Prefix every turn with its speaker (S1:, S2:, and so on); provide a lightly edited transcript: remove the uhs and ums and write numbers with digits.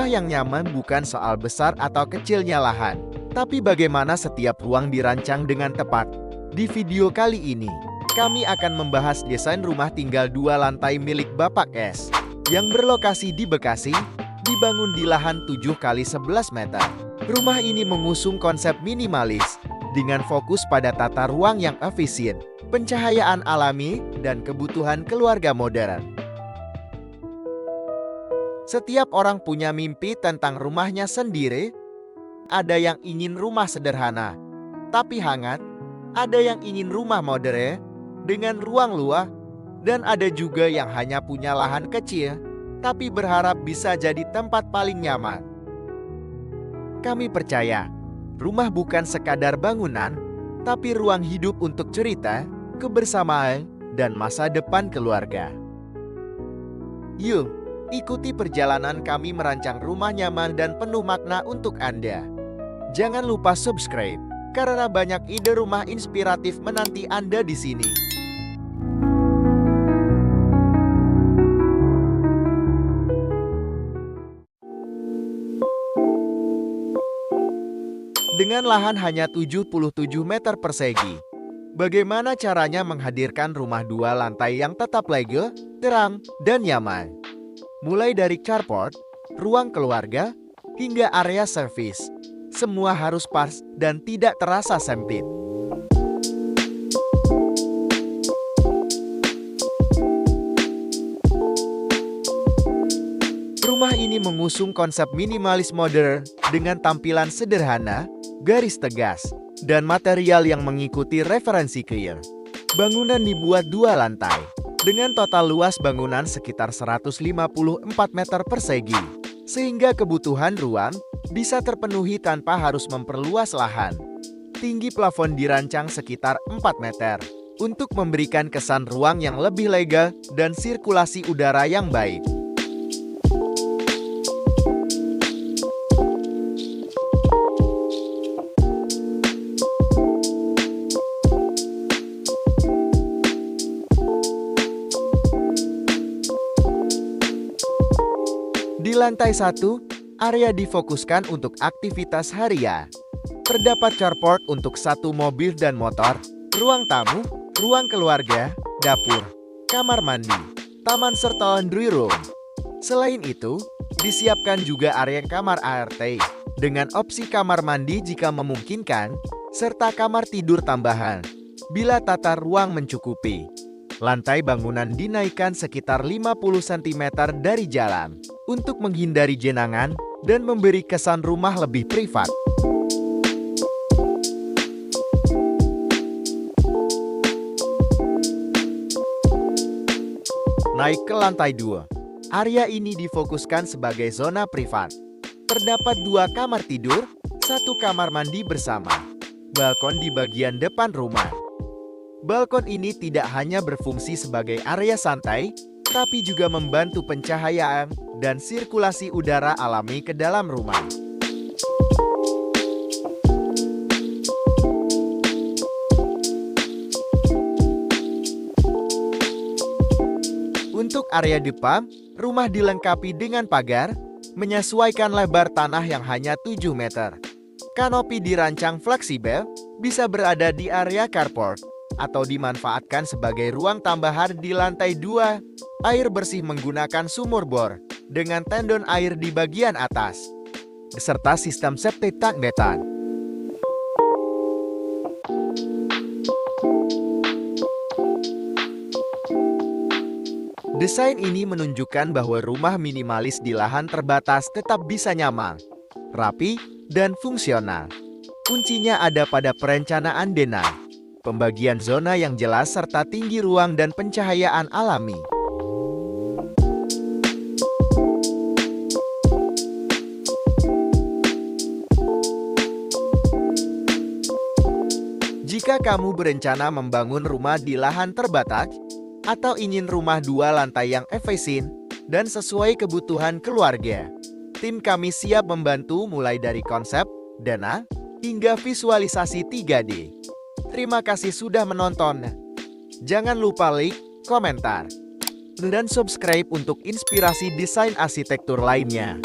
S1: Rumah yang nyaman bukan soal besar atau kecilnya lahan, tapi bagaimana setiap ruang dirancang dengan tepat. Di video kali ini, kami akan membahas desain rumah tinggal 2 lantai milik Bapak S, yang berlokasi di Bekasi, dibangun di lahan 7 kali 11 meter. Rumah ini mengusung konsep minimalis, dengan fokus pada tata ruang yang efisien, pencahayaan alami, dan kebutuhan keluarga modern. Setiap orang punya mimpi tentang rumahnya sendiri. Ada yang ingin rumah sederhana, tapi hangat. Ada yang ingin rumah modern, dengan ruang luas. Dan ada juga yang hanya punya lahan kecil, tapi berharap bisa jadi tempat paling nyaman. Kami percaya, rumah bukan sekadar bangunan, tapi ruang hidup untuk cerita, kebersamaan, dan masa depan keluarga. Yuk, ikuti perjalanan kami merancang rumah nyaman dan penuh makna untuk Anda. Jangan lupa subscribe, karena banyak ide rumah inspiratif menanti Anda di sini. Dengan lahan hanya 77 meter persegi, bagaimana caranya menghadirkan rumah 2 lantai yang tetap lege, terang, dan nyaman? Mulai dari carport, ruang keluarga, hingga area servis, semua harus pas dan tidak terasa sempit. Rumah ini mengusung konsep minimalis modern dengan tampilan sederhana, garis tegas, dan material yang mengikuti referensi clear. Bangunan dibuat 2 lantai, dengan total luas bangunan sekitar 154 meter persegi, sehingga kebutuhan ruang bisa terpenuhi tanpa harus memperluas lahan. Tinggi plafon dirancang sekitar 4 meter, untuk memberikan kesan ruang yang lebih lega dan sirkulasi udara yang baik. Di lantai 1, area difokuskan untuk aktivitas harian. Terdapat carport untuk 1 mobil dan motor, ruang tamu, ruang keluarga, dapur, kamar mandi, taman serta laundry room. Selain itu, disiapkan juga area kamar ART, dengan opsi kamar mandi jika memungkinkan, serta kamar tidur tambahan, bila tata ruang mencukupi. Lantai bangunan dinaikkan sekitar 50 cm dari jalan, untuk menghindari jenangan dan memberi kesan rumah lebih privat. Naik ke lantai 2. Area ini difokuskan sebagai zona privat. Terdapat 2 kamar tidur, 1 kamar mandi bersama, balkon di bagian depan rumah. Balkon ini tidak hanya berfungsi sebagai area santai, tapi juga membantu pencahayaan dan sirkulasi udara alami ke dalam rumah. Untuk area depan, rumah dilengkapi dengan pagar, menyesuaikan lebar tanah yang hanya 7 meter. Kanopi dirancang fleksibel, bisa berada di area carport, atau dimanfaatkan sebagai ruang tambahan di lantai 2. Air bersih menggunakan sumur bor, dengan tendon air di bagian atas, beserta sistem septic tank metan. Desain ini menunjukkan bahwa rumah minimalis di lahan terbatas tetap bisa nyaman, rapi, dan fungsional. Kuncinya ada pada perencanaan denah, pembagian zona yang jelas serta tinggi ruang dan pencahayaan alami. Jika kamu berencana membangun rumah di lahan terbatas, atau ingin rumah 2 lantai yang efisien dan sesuai kebutuhan keluarga, tim kami siap membantu mulai dari konsep, dana, hingga visualisasi 3D. Terima kasih sudah menonton. Jangan lupa like, komentar, dan subscribe untuk inspirasi desain arsitektur lainnya.